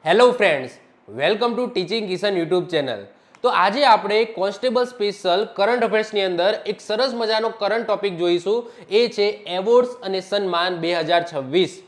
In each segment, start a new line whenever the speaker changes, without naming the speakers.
Hello friends, welcome to teaching Kishan YouTube channel. તો આજે આપણે કોન્સ્ટેબલ સ્પેશિયલ કરંટ અફેર્સની અંદર એક સરસ મજાનો કરંટ ટોપિક જોઈશું, એ છે એવોર્ડ્સ અને સન્માન 2026।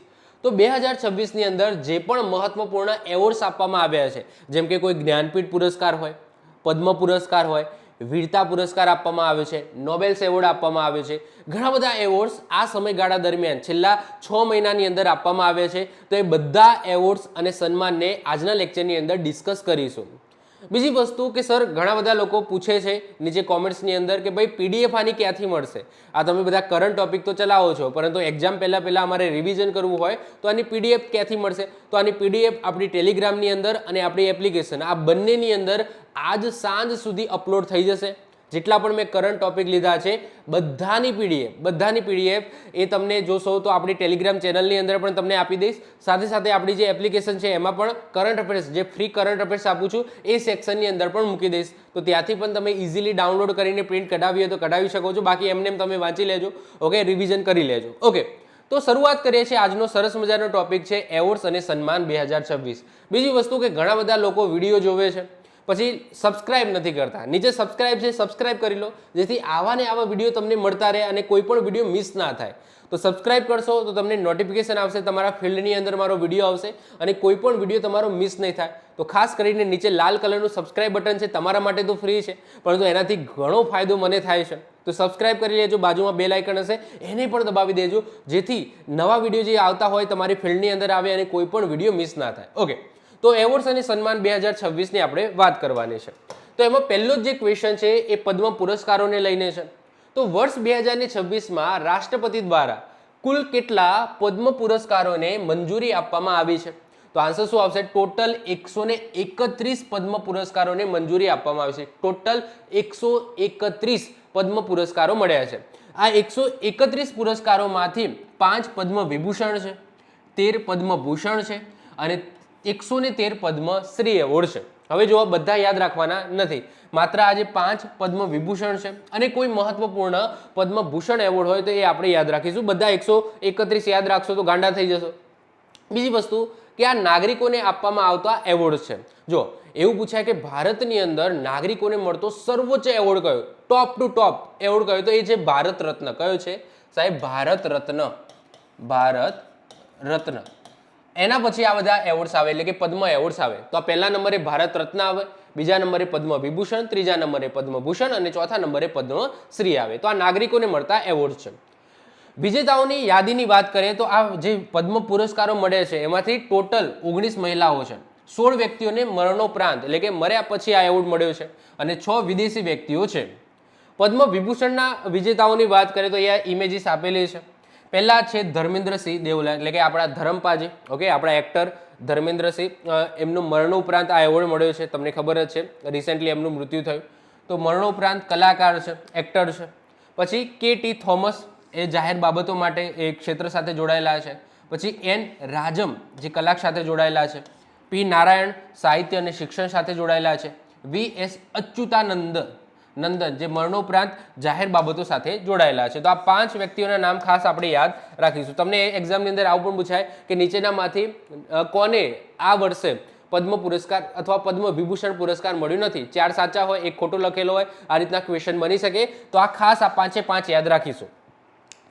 તો 2026ની અંદર જે પણ મહત્વપૂર્ણ એવોર્ડ્સ આપવામાં આવ્યા છે, જેમ કે કોઈ જ્ઞાનપીઠ પુરસ્કાર હોય, પદ્મ પુરસ્કાર હોય, વીરતા પુરસ્કાર આપવામાં આવે છે, નોબેલ્સ એવોર્ડ આપવામાં આવે છે, ઘણા બધા એવોર્ડ્સ આ સમયગાળા દરમિયાન છેલ્લા 6 મહિનાની અંદર આપવામાં આવે છે। તો એ બધા એવોર્ડ્સ અને સન્માનને આજના લેક્ચરની અંદર ડિસ્કસ કરીશું। બીજી વસ્તુ કે સર ઘણા બધા લોકો પૂછે છે નીચે કોમેન્ટ્સની અંદર કે ભાઈ પીડીએફ આની ક્યાંથી મળશે? આ તમે બધા કરંટ ટોપિક તો ચલાવો છો, પરંતુ એક્ઝામ પહેલાં અમારે રિવિઝન કરવું હોય તો આની પીડીએફ ક્યાંથી મળશે? તો આની પીડીએફ આપણી ટેલિગ્રામની અંદર અને આપણી એપ્લિકેશન આ બંનેની અંદર આજ સાંજ સુધી અપલોડ થઈ જશે। જેટલા પણ મેં કરંટ ટોપિક લીધા છે બધાની પીડીએફ એ તમને જોશો તો આપણી ટેલિગ્રામ ચેનલની અંદર પણ તમને આપી દઈશ। સાથે સાથે આપણી જે એપ્લિકેશન છે એમાં પણ કરંટ અફેર્સ, જે ફ્રી કરંટ અફેર્સ આપું છું એ સેક્શનની અંદર પણ મૂકી દઈશ। તો ત્યાંથી પણ તમે ઇઝીલી ડાઉનલોડ કરીને પ્રિન્ટ કઢાવી હોય તો કઢાવી શકો છો, બાકી એમને તમે વાંચી લેજો, ઓકે, રિવિઝન કરી લેજો, ઓકે। તો શરૂઆત કરીએ છીએ આજનો સરસ મજાનો ટોપિક છે એવોર્ડ્સ અને સન્માન 2026। બીજી વસ્તુ કે ઘણા બધા લોકો વિડીયો જોવે છે પછી સબસ્ક્રાઇબ નથી કરતા, નીચે સબસ્ક્રાઇબ છે, સબસ્ક્રાઇબ કરી લો જેથી આવા ને આવા વિડીયો તમને મળતા રહે અને કોઈ પણ વિડીયો મિસ ના થાય। તો સબસ્ક્રાઇબ કરશો તો તમને નોટિફિકેશન આવશે, તમારા ફિલ્ડની અંદર મારો વિડીયો આવશે અને કોઈ પણ વિડીયો તમારો મિસ નહીં થાય। તો ખાસ કરીને નીચે લાલ કલરનું સબસ્ક્રાઇબ બટન છે, તમારા માટે તો ફ્રી છે પરંતુ એનાથી ઘણો ફાયદો મને થાય છે। તો સબસ્ક્રાઇબ કરી લેજો, બાજુમાં બેલ આઇકન હશે એને પણ દબાવી દેજો જેથી નવા વિડીયો જે આવતા હોય તમારી ફિલ્ડની અંદર આવે અને કોઈ પણ વિડીયો મિસ ના થાય, ઓકે। તો એવોર્ડ્સ અને સન્માન 2026ની આપણે વાત કરવાની છે। તો એમાં પહેલો જ જે ક્વેશ્ચન છે એ પદ્મ પુરસ્કારોને લઈને છે। તો વર્ષ 2026માં રાષ્ટ્રપતિ દ્વારા કુલ કેટલા પદ્મ પુરસ્કારોને મંજૂરી આપવામાં આવી છે? તો આન્સર શું આવશે? ટોટલ 131 પદ્મ પુરસ્કારોને મંજૂરી આપવામાં આવી છે। ટોટલ 131 પદ્મ પુરસ્કારો મળ્યા છે। આ 131 પુરસ્કારોમાંથી 5 પદ્મ વિભૂષણ છે, 13 પદ્મભૂષણ છે અને 113 પદ્મશ્રી એવોર્ડ છે। હવે જો બધા યાદ રાખવાના નથી, માત્ર આજે 5 પદ્મ વિભૂષણ છે અને કોઈ મહત્વપૂર્ણ પદ્મભૂષણ એવોર્ડ હોય તો એ આપણે યાદ રાખીશું। બધા 131 યાદ રાખશો તો ગાંડા થઈ જશો। બીજી વસ્તુ કે આ નાગરિકોને આપવામાં આવતા એવોર્ડ છે। જો એવું પૂછાય કે ભારતની અંદર નાગરિકોને મળતો સર્વોચ્ચ એવોર્ડ કયો, ટોપ ટુ ટોપ એવોર્ડ કયો, તો એ છે ભારત રત્ન। કયો છે સાહેબ? ભારત રત્ન, ભારત રત્ન। એના પછી આ બધા એવોર્ડ્સ આવે એટલે કે પદ્મ એવોર્ડ્સ આવે તો આ પહેલા નંબરે ભારત રત્ન આવે, બીજા નંબરે પદ્મ વિભૂષણ, ત્રીજા નંબરે પદ્મભૂષણ અને ચોથા નંબરે પદ્મશ્રી આવે। તો આ નાગરિકોને મળતા એવોર્ડ છે। વિજેતાઓની યાદીની વાત કરીએ તો આ જે પદ્મ પુરસ્કારો મળે છે એમાંથી ટોટલ 19 મહિલાઓ છે, 16 વ્યક્તિઓને મરણોપરાંત એટલે કે મર્યા પછી આ એવોર્ડ મળ્યો છે અને 6 વિદેશી વ્યક્તિઓ છે। પદ્મ વિભૂષણના વિજેતાઓની વાત કરીએ તો અહીંયા ઇમેજીસ આપેલી છે। પહેલા છે ધર્મેન્દ્રસિંહ દેવલા, એટલે કે આપણા ધરમપાજી, ઓકે, આપણા એક્ટર ધર્મેન્દ્રસિંહ, એમનું મરણોપરાંત આ એવોર્ડ મળ્યો છે, તમને ખબર જ છે, રિસેન્ટલી એમનું મૃત્યુ થયું। તો મરણોપરાંત કલાકાર છે, એક્ટર છે। પછી કે.ટી. થોમસ, એ જાહેર બાબતો માટે એ ક્ષેત્ર સાથે જોડાયેલા છે। પછી એન રાજમ, જે કલા સાથે જોડાયેલા છે। પી નારાયણ, સાહિત્ય અને શિક્ષણ સાથે જોડાયેલા છે। વી.એસ. અચ્યુતાનંદ નંદન, જે મરણોપરાંત જાહેર બાબતો સાથે જોડાયેલા છે। તો આ 5 વ્યક્તિઓના નામ ખાસ આપણે યાદ રાખીશું। તમને એક્ઝામની અંદર આવું પણ પૂછાય કે નીચેનામાંથી કોને આ વર્ષે પદ્મ પુરસ્કાર અથવા પદ્મ વિભૂષણ પુરસ્કાર મળ્યું નથી? 4 સાચા હોય, 1 ખોટો લખેલો હોય, આ રીતના ક્વેશ્ચન બની શકે। તો આ ખાસ આ 5 યાદ રાખીશું।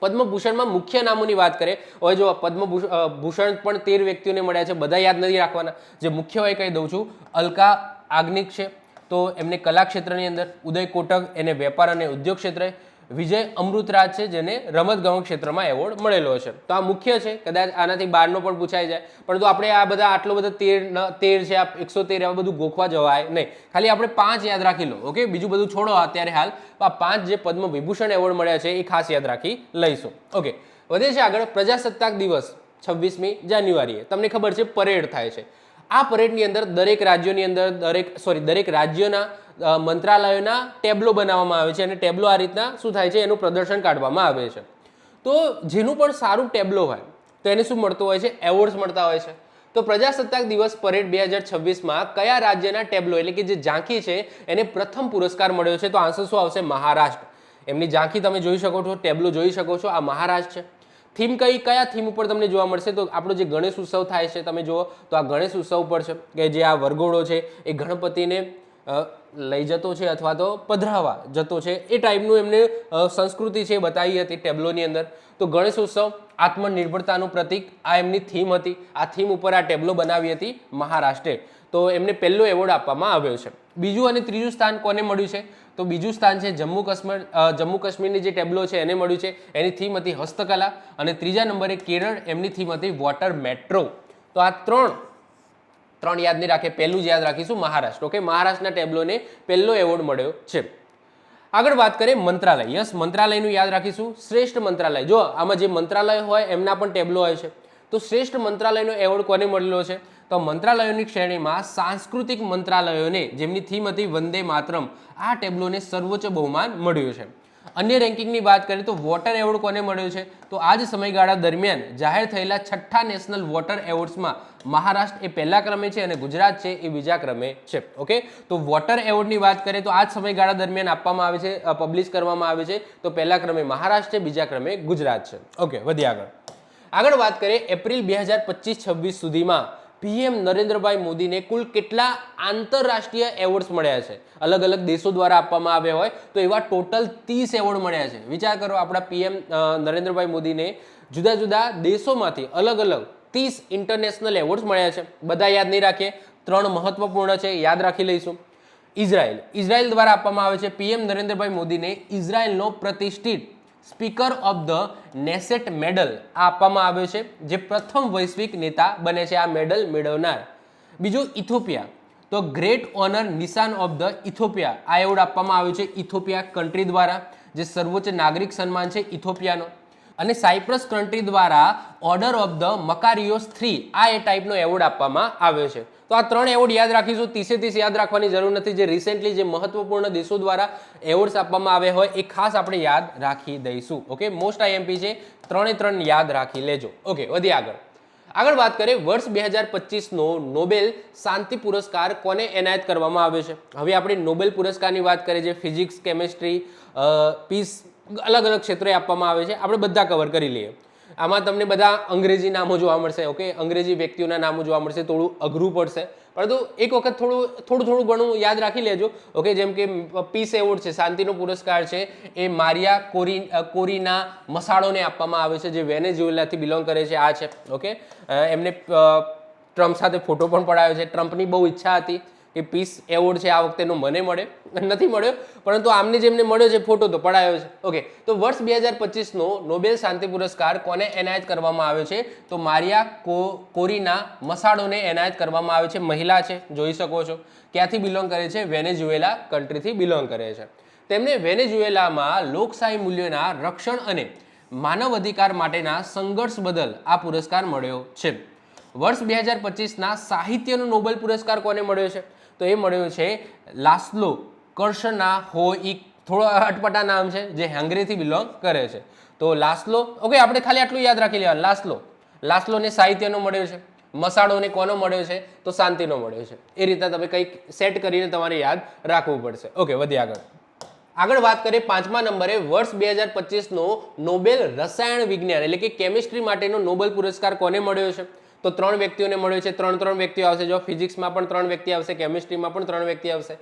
પદ્મભૂષણમાં મુખ્ય નામોની વાત કરીએ, હવે જો પદ્મભૂષણ પણ 13 વ્યક્તિઓને મળ્યા છે, બધા યાદ નથી રાખવાના, જે મુખ્ય હોય કહી દઉં છું। અલકા યાજ્ઞિક છે તો એમને કલા ક્ષેત્રની અંદર, ઉદય કોટક એને વેપાર અને ઉદ્યોગ ક્ષેત્રે, વિજય અમૃતરાજ છે જેને રમતગમત ક્ષેત્રમાં એવોર્ડ મળેલો છે। તો આ મુખ્ય છે, કદાચ આનાથી 12નો પણ પૂછાઈ જાય, પરંતુ આપણે આ બધા આટલો બધો 13 છે, આ 113 આ બધું ગોખવા જવાય નહીં, ખાલી આપણે 5 યાદ રાખી લો, ઓકે, બીજું બધું છોડો અત્યારે હાલ। તો આ 5 જે પદ્મ વિભૂષણ એવોર્ડ મળ્યા છે એ ખાસ યાદ રાખી લઈશું, ઓકે। વધે છે આગળ, પ્રજાસત્તાક દિવસ 26મી જાન્યુઆરીએ તમને ખબર છે પરેડ થાય છે। આ પરેડની અંદર દરેક રાજ્યોની અંદર દરેક રાજ્યોના મંત્રાલયોના ટેબ્લો બનાવવામાં આવે છે અને ટેબ્લો આ રીતના શું થાય છે એનું પ્રદર્શન કાઢવામાં આવે છે। તો જેનું પણ સારું ટેબ્લો હોય તો એને શું મળતું હોય છે? એવોર્ડ્સ મળતા હોય છે। તો પ્રજાસત્તાક દિવસ પરેડ 2026માં કયા રાજ્યના ટેબ્લો એટલે કે જે ઝાંખી છે એને પ્રથમ પુરસ્કાર મળ્યો છે? તો આન્સર શું આવશે? મહારાષ્ટ્ર। એમની ઝાંખી તમે જોઈ શકો છો, ટેબ્લો જોઈ શકો છો, આ મહારાષ્ટ્ર છે। થીમ કયા થીમ ઉપર તમને જોવા મળશે? તો આપણો જે ગણેશ ઉત્સવ થાય છે તમે જુઓ તો આ ગણેશ ઉત્સવ પર છે કે જે આ વરઘોડો છે એ ગણપતિને લઈ જતો છે અથવા તો પધરાવા જતો છે એ ટાઈપનું એમને સંસ્કૃતિ છે બતાવી હતી ટેબ્લોની અંદર. તો ગણેશ ઉત્સવ આત્મનિર્ભરતાનું પ્રતીક આ એમની થીમ હતી. આ થીમ ઉપર આ ટેબ્લો બનાવી હતી મહારાષ્ટ્રે. તો એમને પહેલો એવોર્ડ આપવામાં આવ્યો છે. બીજું અને ત્રીજું સ્થાન કોને મળ્યું છે? તો બીજું સ્થાન છે જમ્મુ કાશ્મીરની જે ટેબ્લો છે એને મળ્યું છે. એની થીમ હતી હસ્તકલા. અને ત્રીજા નંબરે કેરળ, એમની થીમ હતી વોટર મેટ્રો. તો આ ત્રણ યાદ નહીં રાખે, પહેલું જ યાદ રાખીશું મહારાષ્ટ્ર. ઓકે, મહારાષ્ટ્રના ટેબ્લોને પહેલો એવોર્ડ મળ્યો છે. આગળ વાત કરીએ મંત્રાલય. યસ, મંત્રાલયનું યાદ રાખીશું. શ્રેષ્ઠ મંત્રાલય, જો આમાં જે મંત્રાલય હોય એમના પણ ટેબ્લો હોય છે. તો શ્રેષ્ઠ મંત્રાલયનો એવોર્ડ કોને મળેલો છે? તો મંત્રાલયોની શ્રેણીમાં સાંસ્કૃતિક મંત્રાલયોને, જેમની થીમ હતી વંદે માતરમ, આ ટેબ્લોને સર્વોચ્ચ બહુમાન મળ્યું છે. અન્ય રેન્કિંગની વાત કરીએ તો વોટર એવોર્ડ કોને મળ્યો છે? તો આ જ સમયગાળા દરમિયાન જાહેર થયેલા 6ઠ્ઠા નેશનલ વોટર એવોર્ડ્સમાં મહારાષ્ટ્ર એ પહેલા ક્રમે છે અને ગુજરાત છે એ બીજા ક્રમે છે. ઓકે, તો વોટર એવોર્ડની વાત કરીએ તો આ જ સમયગાળા દરમિયાન આપવામાં આવે છે, પબ્લિશ કરવામાં આવે છે. તો પહેલા ક્રમે મહારાષ્ટ્ર છે, બીજા ક્રમે ગુજરાત છે. ઓકે, વધીએ આગળ વાત કરીએ એપ્રિલ 2025-26 સુધીમાં પીએમ નરેન્દ્રભાઈ મોદીને કુલ કેટલા આંતરરાષ્ટ્રીય એવોર્ડ્સ મળ્યા છે? અલગ અલગ દેશો દ્વારા આપવામાં આવ્યા હોય તો એવા ટોટલ 30 એવોર્ડ મળ્યા છે. વિચાર કરો, આપણા પીએમ નરેન્દ્રભાઈ મોદીને જુદા જુદા દેશોમાંથી અલગ અલગ 30 ઇન્ટરનેશનલ એવોર્ડ્સ મળ્યા છે. બધા યાદ નહીં રાખીએ, 3 મહત્વપૂર્ણ છે, યાદ રાખી લઈશું. ઇઝરાયલ દ્વારા આપવામાં આવે છે પીએમ નરેન્દ્રભાઈ મોદીને ઇઝરાયલનો પ્રતિષ્ઠિત સ્પીકર ઓફ ધ નેસેટ મેડલ આ આપવામાં આવ્યો છે, જે પ્રથમ વૈશ્વિક નેતા બને છે આ મેડલ મેળવનાર. બીજું ઇથોપિયા, તો ગ્રેટ ઓનર નિશાન ઓફ ધ ઇથોપિયા આ એવોર્ડ આપવામાં આવ્યો છે ઇથોપિયા કન્ટ્રી દ્વારા, જે સર્વોચ્ચ નાગરિક સન્માન છે ઇથોપિયાનો. અને સાયપ્રસ કન્ટ્રી દ્વારા ઓર્ડર ઓફ ધ મકારિયોસ 3 આ એ ટાઈપનો એવોર્ડ આપવામાં આવ્યો છે. તો આ 3 એવોર્ડ યાદ રાખીશું. 30 યાદ રાખવાની જરૂર નથી. જે રિસેન્ટલી જે મહત્વપૂર્ણ દેશો દ્વારા એવોર્ડ્સ આપવામાં આવ્યા હોય એ ખાસ આપણે યાદ રાખી દઈશું. ઓકે, મોસ્ટ આઈએમપી છે, 3 યાદ રાખી લેજો. ઓકે, વધીએ આગળ વાત કરીએ વર્ષ 2025નો નોબેલ શાંતિ પુરસ્કાર કોને એનાયત કરવામાં આવ્યો છે? હવે આપણે નોબેલ પુરસ્કારની વાત કરીએ, જે ફિઝિક્સ, કેમેસ્ટ્રી, પીસ, અલગ અલગ ક્ષેત્રે આપવામાં આવે છે. આપણે બધા કવર કરી લઈએ. આમાં તમને બધા અંગ્રેજી નામો જોવા મળશે. ઓકે, અંગ્રેજી વ્યક્તિઓના નામો જોવા મળશે, થોડું અઘરું પડશે, પરંતુ એક વખત થોડું ઘણું યાદ રાખી લેજો. ઓકે, જેમ કે પીસ એવોર્ડ છે, શાંતિનો પુરસ્કાર છે, એ મારિયા કોરીના મસાળોને આપવામાં આવે છે, જે વેનેઝુએલાથી બિલોંગ કરે છે. આ છે. ઓકે, એમને ટ્રમ્પ સાથે ફોટો પણ પડાવ્યો છે. ટ્રમ્પની બહુ ઈચ્છા હતી કે પીસ એવોર્ડ છે આ વખતેનો મને મળે, નથી મળ્યો, પરંતુ આમને જેમને મળ્યો છે ફોટો તો પડાયો છે. ઓકે, તો વર્ષ 2025નો નોબેલ શાંતિ પુરસ્કાર કોને એનાયત કરવામાં આવ્યો છે? તો મારિયા કોરીના મસાળોને એનાયત કરવામાં આવ્યો છે. મહિલા છે, જોઈ શકો છો. ક્યાંથી બિલોંગ કરે છે? વેનેઝુએલા કન્ટ્રીથી બિલોંગ કરે છે. તેમને વેનેઝુએલામાં લોકશાહી મૂલ્યોના રક્ષણ અને માનવ અધિકાર માટેના સંઘર્ષ બદલ આ પુરસ્કાર મળ્યો છે. વર્ષ 2025ના સાહિત્યનો નોબેલ પુરસ્કાર કોને મળ્યો છે? તો એ મળ્યો છે લાસ્લો કર્શનાહોઇક. થોડો અટપટા નામ છે, જે હંગરીથી બિલોંગ કરે છે. તો લાસ્લો, ઓકે, આપણે ખાલી આટલું યાદ રાખી લેવાનું. લાસ્લોને સાહિત્યનો મળ્યો છે, મસાળોને કોનો મળ્યો છે? તો શાંતિનો મળ્યો છે. એ રીતે તમે કંઈક સેટ કરીને તમારે યાદ રાખવું પડશે. ઓકે, વધીએ આગળ વાત કરીએ 5મા નંબરે વર્ષ 2025નો નોબેલ રસાયણ વિજ્ઞાન એટલે કે કેમિસ્ટ્રી માટેનો નોબેલ પુરસ્કાર કોને મળ્યો છે? તો 3 વ્યક્તિઓને મળ્યો છે. 3 વ્યક્તિઓ આવશે. જો ફિઝિક્સમાં પણ 3 વ્યક્તિ આવશે, કેમિસ્ટ્રીમાં પણ 3 વ્યક્તિ આવશે.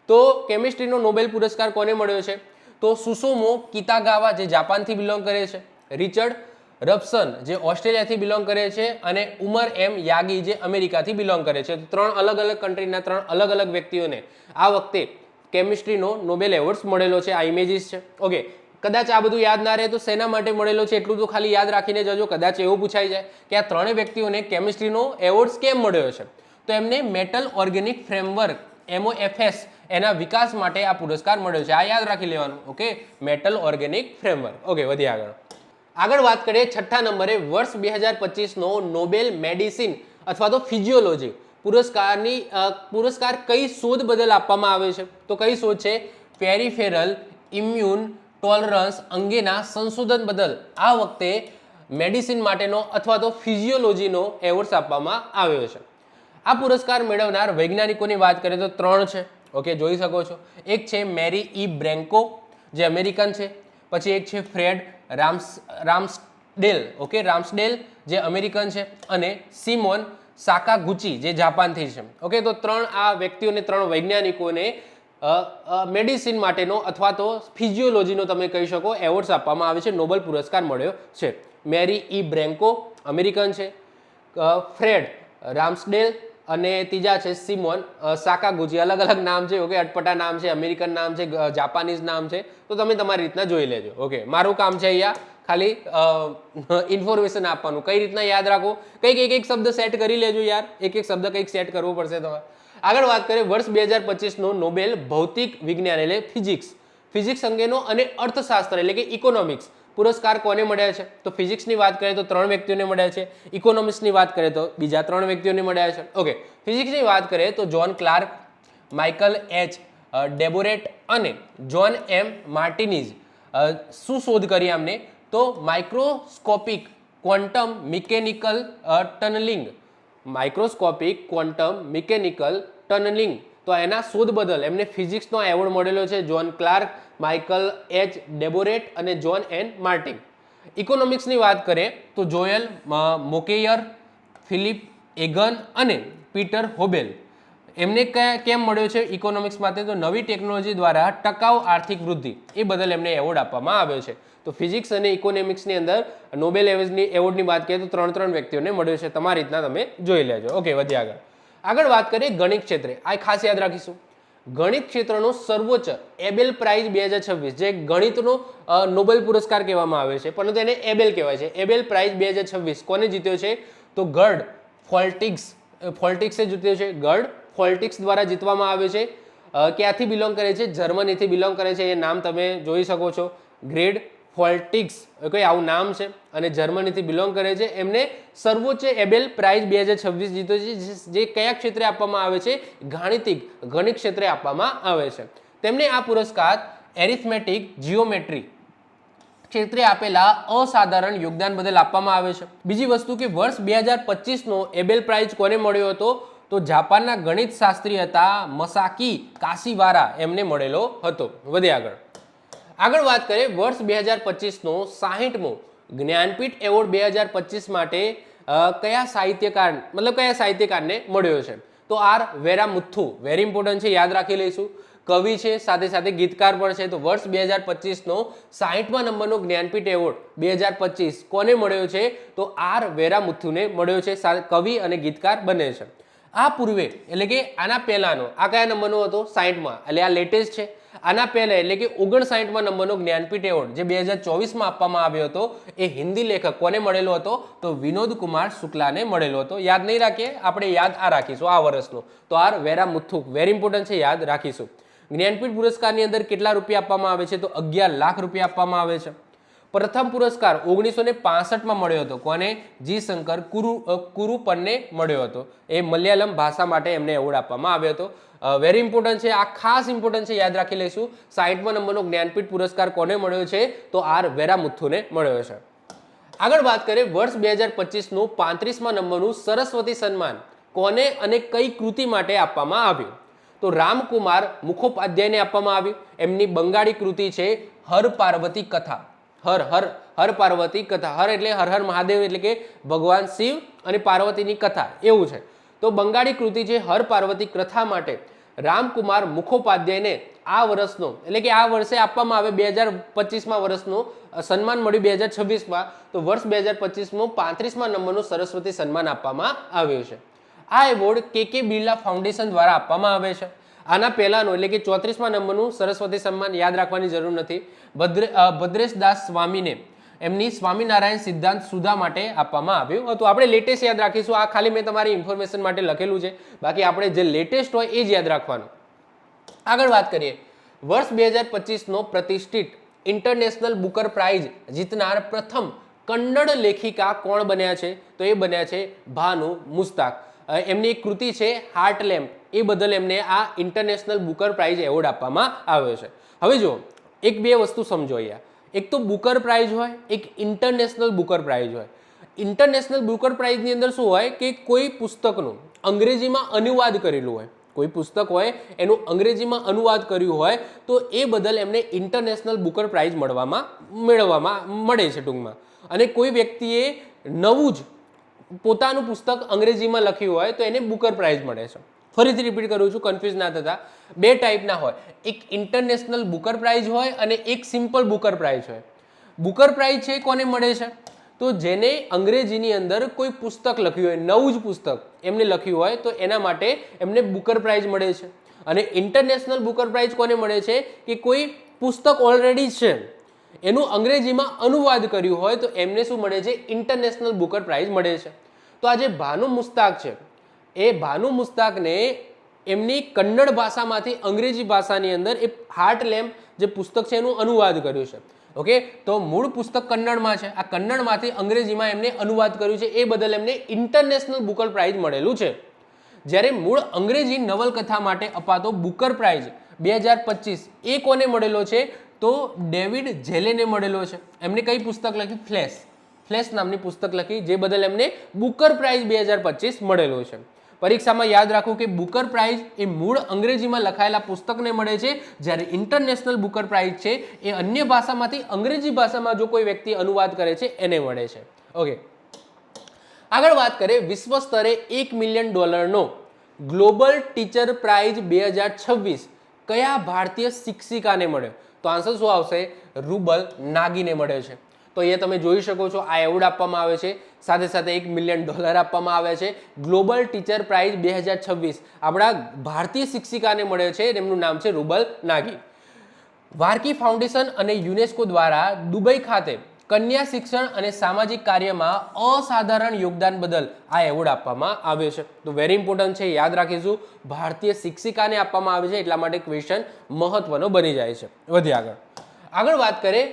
તો કેમિસ્ટ્રીનો નોબેલ પુરસ્કાર કોને મળ્યો છે? તો સુસોમો કિતાગાવા, જે જાપાનથી બિલોંગ કરે છે, રિચર્ડ રબસન, જે ઓસ્ટ્રેલિયાથી બિલોંગ કરે છે, અને ઉમર એમ યાગી, જે અમેરિકાથી બિલોંગ કરે છે. 3 અલગ અલગ કન્ટ્રીના 3 અલગ અલગ વ્યક્તિઓને આ વખતે કેમિસ્ટ્રીનો નોબેલ એવોર્ડ મળેલો છે. આ ઇમેજીસ છે. ઓકે, કદાચ આ બધું યાદ ના રહે તો શેના માટે મળેલો છે એટલું તો ખાલી યાદ રાખીને જજો. કદાચ એવું પૂછાઈ જાય કે આ 3 વ્યક્તિઓને કેમિસ્ટ્રીનો એવોર્ડ કેમ મળ્યો છે? તો એમને મેટલ ઓર્ગેનિક ફ્રેમવર્ક MOFS એના વિકાસ માટે આ પુરસ્કાર મળ્યો છે. આ યાદ રાખી લેવાનું. Okay, metal organic framework. Okay, વધીએ આગળ વાત કરીએ 6ઠ્ઠા નંબરે વર્ષ 2025નો નોબેલ મેડિસિન અથવા તો ફિઝિયોલોજી પુરસ્કાર કઈ શોધ બદલ આપવામાં આવે છે? તો કઈ શોધ છે? પેરિફેરલ ઇમ્યુન ટોલરન્સ અંગેના સંશોધન બદલ આ વખતે મેડિસિન માટેનો અથવા તો ફિઝિયોલોજીનો એવોર્ડ આપવામાં આવ્યો છે. આ પુરસ્કાર મેળવનાર વૈજ્ઞાનિકોની વાત કરીએ તો 3 છે. ઓકે, જોઈ શકો છો. એક છે મેરી ઈ બ્રેન્કો, જે અમેરિકન છે. પછી એક છે ફ્રેડ રામ્સડેલ, ઓકે, રામ્સડેલ જે અમેરિકન છે, અને સિમોન સાકાગુચી જે જાપાનથી છે. ઓકે, તો ત્રણ આ વ્યક્તિઓને, ત્રણ વૈજ્ઞાનિકોને મેડિસિન માટેનો અથવા તો ફિઝિયોલોજીનો તમે કહી શકો એવોર્ડ્સ આપવામાં આવે છે, નોબેલ પુરસ્કાર મળ્યો છે. મેરી ઈ બ્રેન્કો અમેરિકન છે, ફ્રેડ રામ્સડેલ અને ત્રીજા છે સિમોન સાકાગુચી. અલગ અલગ નામ છે, ઓકે, અટપટા નામ છે, અમેરિકન નામ છે, જાપાનીઝ નામ છે, તો તમે તમારી રીતના જોઈ લેજો. ઓકે, મારું કામ છે અહીંયા ખાલી ઇન્ફોર્મેશન આપવાનું. કઈ રીતના યાદ રાખો, કંઈક એક શબ્દ સેટ કરી લેજો યાર, એક શબ્દ કંઈક સેટ કરવો પડશે તમારે. આગળ વાત કરીએ વર્ષ 2025નો નોબેલ ભૌતિક વિજ્ઞાન એટલે ફિઝિક્સ અંગેનો અને અર્થશાસ્ત્ર એટલે કે ઇકોનોમિક્સ પુરસ્કાર કોને મળ્યા છે? તો ફિઝિક્સની વાત કરીએ તો 3 વ્યક્તિઓને મળ્યા છે, ઇકોનોમિક્સની વાત કરીએ તો બીજા 3 વ્યક્તિઓને મળ્યા છે. ઓકે, ફિઝિક્સની વાત કરીએ તો જ્હોન ક્લાર્ક, માઇકલ એચ ડેબોરેટ અને જ્હોન એમ માર્ટિનીઝ. શું શોધ કરી આમને? તો microscopic quantum mechanical tunnelling, microscopic quantum mechanical tunnelling. તો એના શોધ બદલ એમને ફિઝિક્સનો એવોર્ડ મળેલો છે. જ્હોન ક્લાર્ક, માઇકલ એચ ડેબોરેટ અને જ્હોન એન માર્ટિન. ઇકોનોમિક્સની વાત કરીએ તો જોયલ મોકેયર, ફિલિપ એગન અને પીટર હોબેલ. એમને કેમ મળ્યો છે ઇકોનોમિક્સ માટે? તો નવી ટેકનોલોજી દ્વારા ટકાઉ આર્થિક વૃદ્ધિ એ બદલ એમને એવોર્ડ આપવામાં આવ્યો છે. તો ફિઝિક્સ અને ઇકોનોમિક્સની અંદર નોબેલ એવોર્ડની વાત કરીએ તો 3 વ્યક્તિઓને મળ્યો છે. તમારી રીતના તમે જોઈ લેજો. ઓકે, વધ્યા આગળ વાત કરીએ ગણિત ક્ષેત્રે. આ ખાસ યાદ રાખીશું, ગણિત ક્ષેત્રનો સર્વોચ્ચ એબેલ પ્રાઇઝ 2026, જે ગણિતનો નોબેલ પુરસ્કાર કહેવામાં આવે છે, પરંતુ એને એબેલ કહેવાય છે. એબેલ પ્રાઇઝ 2026 કોને જીત્યો છે? તો ગર્ડ ફોલ્ટિક્સે જીત્યો છે. ગર્ડ ફોલ્ટિક્સ દ્વારા જીતવામાં આવ્યો છે. ક્યાંથી બિલોંગ કરે છે? જર્મનીથી બિલોંગ કરે છે. એ નામ તમે જોઈ શકો છો, ગ્રેડ ફોલ્ટિક્સ, કોઈ આવું નામ છે અને જર્મનીથી બિલોંગ કરે છે. એમને સર્વોચ્ચ એબેલ પ્રાઇઝ 2026 જીત્યો છે, જે કયા ક્ષેત્રે આપવામાં આવે છે? ગણિત ક્ષેત્રે આપવામાં આવે છે. તેમને આ પુરસ્કાર એરિથમેટિક જીઓમેટ્રી ક્ષેત્રે આપેલા અસાધારણ યોગદાન બદલ આપવામાં આવે છે. બીજી વસ્તુ કે વર્ષ 2025નો એબેલ પ્રાઇઝ કોને મળ્યો હતો? તો જાપાનના ગણિત શાસ્ત્રી હતા મસાકી કાશીવારા, એમને મળેલો હતો. વધે આગળ વાત કરીએ વર્ષ 2025નો 60મો જ્ઞાનપીઠ એવોર્ડ 2025 માટે કયા સાહિત્યકારને મળ્યો છે? તો આર વેરામુથુ. વેરી ઇમ્પોર્ટન્ટ છે, યાદ રાખી લઈશું. કવિ છે, સાથે સાથે ગીતકાર પણ છે. તો વર્ષ 2025નો 60મા નંબરનો જ્ઞાનપીઠ એવોર્ડ 2025 કોને મળ્યો છે? તો આર વેરામુથુને મળ્યો છે. કવિ અને ગીતકાર બને છે. આ પૂર્વે એટલે કે આના પહેલાનો આ કયા નંબરનો હતો? 60માં, એટલે આ લેટેસ્ટ છે. આના પહેલા એટલે કે 59મા નંબરનો જ્ઞાનપીઠ એવોર્ડ જે 2024માં આપવામાં આવ્યો હતો, એ હિન્દી લેખક કોને મળેલો હતો? તો વિનોદ કુમાર શુક્લાને મળેલો હતો. યાદ નહીં રાખીએ આપણે, યાદ આ રાખીશું આ વર્ષનો. તો આર વેરામુથુ વેરી ઇમ્પોર્ટન્ટ છે, યાદ રાખીશું. જ્ઞાનપીઠ પુરસ્કારની અંદર કેટલા રૂપિયા આપવામાં આવે છે? તો 11 લાખ રૂપિયા આપવામાં આવે છે. પ્રથમ પુરસ્કાર 1965માં મળ્યો હતો. કોને? જી શંકર કુરુપનને મળ્યો હતો. એ મલયાલમ ભાષા માટે એમને એવોર્ડ આપવામાં આવ્યો હતો. વેરી ઇમ્પોર્ટન્ટ છે, આ ખાસ ઇમ્પોર્ટન્ટ છે, યાદ રાખી લઈશું. 60મા નંબરનો જ્ઞાનપીઠ પુરસ્કાર કોને મળ્યો છે? તો આર વેરામુથુને મળ્યો છે. આગળ વાત કરીએ વર્ષ 2025નું 35મા નંબરનું સરસ્વતી સન્માન કોને અને કઈ કૃતિ માટે આપવામાં આવ્યું? તો રામકુમાર મુખોપાધ્યાયને આપવામાં આવ્યું. એમની બંગાળી કૃતિ છે હર પાર્વતી કથા. હર પાર્વતી કથા. હર એટલે હર હર મહાદેવ, એટલે કે ભગવાન શિવ અને પાર્વતીની કથા, એવું છે. તો બંગાળી કૃતિ છે હર પાર્વતી કથા માટે રામકુમાર મુખોપાધ્યાયને આ વર્ષનો એટલે કે આ વર્ષે આપવામાં આવે 2025માં વર્ષનું સન્માન મળ્યું 2026માં. તો વર્ષ 2025માં 35મા નંબરનું સરસ્વતી સન્માન આપવામાં આવ્યું છે. આ એવોર્ડ કે બિરલા ફાઉન્ડેશન દ્વારા આપવામાં આવે છે. આના પહેલાનો એટલે કે 34મા નંબરનું સરસ્વતી સન્માન યાદ રાખવાની જરૂર નથી. ભદ્રેશદાસ સ્વામીને એમની સ્વામિનારાયણ સિદ્ધાંત સુધા માટે આપવામાં આવ્યું હતું. આપણે લેટેસ્ટ યાદ રાખીશું. આ ખાલી મેં તમારી ઇન્ફોર્મેશન માટે લખેલું છે, બાકી આપણે જે લેટેસ્ટ હોય એ જ યાદ રાખવાનું. આગળ વાત કરીએ વર્ષ 2025નો પ્રતિષ્ઠિત ઇન્ટરનેશનલ બુકર પ્રાઇઝ જીતનાર પ્રથમ કન્નડ લેખિકા કોણ બન્યા છે? તો એ બન્યા છે ભાનુ મુસ્તાક. એમની એક કૃતિ છે હાર્ટ લેમ્પ, એ બદલ એમને આ ઇન્ટરનેશનલ બુકર પ્રાઇઝ એવોર્ડ આપવામાં આવ્યો છે. હવે જો એક બે વસ્તુ સમજો અહીંયા. એક તો બુકર પ્રાઇઝ હોય, એક ઇન્ટરનેશનલ બુકર પ્રાઇઝ હોય. ઇન્ટરનેશનલ બુકર પ્રાઇઝની અંદર શું હોય કે કોઈ પુસ્તકનું અંગ્રેજીમાં અનુવાદ કરેલું હોય, કોઈ પુસ્તક હોય એનું અંગ્રેજીમાં અનુવાદ કર્યું હોય, તો એ બદલ એમને ઇન્ટરનેશનલ બુકર પ્રાઇઝ મેળવવામાં મળે છે ટૂંકમાં. અને કોઈ વ્યક્તિએ નવું જ પોતાનું પુસ્તક અંગ્રેજીમાં લખ્યું હોય તો એને બુકર પ્રાઇઝ મળે છે. ફરીથી રિપીટ કરું છું, કન્ફ્યુઝ ના થતા. બે ટાઈપના હોય, એક ઇન્ટરનેશનલ બુકર પ્રાઇઝ હોય અને એક સિમ્પલ બુકર પ્રાઇઝ હોય. બુકર પ્રાઇઝ છે કોને મળે છે? તો જેને અંગ્રેજીની અંદર કોઈ પુસ્તક લખ્યું હોય, નવું જ પુસ્તક એમને લખ્યું હોય તો એના માટે એમને બુકર પ્રાઇઝ મળે છે. અને ઇન્ટરનેશનલ બુકર પ્રાઇઝ કોને મળે છે? કે કોઈ પુસ્તક ઓલરેડી છે એનું અંગ્રેજીમાં અનુવાદ કર્યું હોય તો એમને શું મળે છે? ઇન્ટરનેશનલ બુકર પ્રાઇઝ મળે છે. તો આ જે ભાનુ મુસ્તાક છે એ ભાનુ મુસ્તાકને એમની કન્નડ ભાષામાંથી અંગ્રેજી ભાષાની અંદર એ હાર્ટ લેમ્પ જે પુસ્તક છે એનું અનુવાદ કર્યું છે. ઓકે, તો મૂળ પુસ્તક કન્નડમાં છે, આ કન્નડમાંથી અંગ્રેજીમાં એમને અનુવાદ કર્યું છે, એ બદલ એમને ઇન્ટરનેશનલ બુકર પ્રાઇઝ મળેલું છે. જ્યારે મૂળ અંગ્રેજી નવલકથા માટે અપાતો બુકર પ્રાઇઝ 2025 એ કોને મળેલો છે? તો ડેવિડ જેલેને મળેલો છે. એમને કઈ પુસ્તક લખી? ફ્લેશ નામની પુસ્તક લખી, જે બદલ એમને બુકર પ્રાઇઝ 2025 મળેલો છે. પરીક્ષામાં યાદ રાખો કે બુકર પ્રાઇઝ એ મૂળ અંગ્રેજીમાં લખાયેલા પુસ્તકને મળે છે, જ્યારે ઇન્ટરનેશનલ બુકર પ્રાઇઝ છે એ અન્ય ભાષામાંથી અંગ્રેજી ભાષામાં જો કોઈ વ્યક્તિ અનુવાદ કરે છે એને મળે છે. ઓકે, આગળ વાત કરીએ વિશ્વ સ્તરે $1 મિલિયન ગ્લોબલ ટીચર પ્રાઇઝ 2026 કયા ભારતીય શિક્ષિકાને મળ્યો? તો આન્સર શું આવશે? રૂબલ નાગીને મળ્યો છે. તો અહીંયા તમે જોઈ શકો છો આ એવોર્ડ આપવામાં આવે છે, સાથે સાથે $1 મિલિયન આપવામાં આવે છે. ગ્લોબલ ટીચર પ્રાઇઝ 2026 આપણા ભારતીય શિક્ષિકાને મળે છે, એમનું નામ છે રૂબલ નાગી. વાર્કી ફાઉન્ડેશન અને યુનેસ્કો દ્વારા દુબઈ ખાતે કન્યા શિક્ષણ અને સામાજિક કાર્યમાં અસાધારણ યોગદાન બદલ આ એવોર્ડ આપવામાં આવ્યો છે. તો વેરી ઇમ્પોર્ટન્ટ છે, યાદ રાખીશું. ભારતીય શિક્ષિકાને આપવામાં આવે છે એટલા માટે ક્વેશ્ચન મહત્વનો બની જાય છે. વધીએ આગળ વાત કરીએ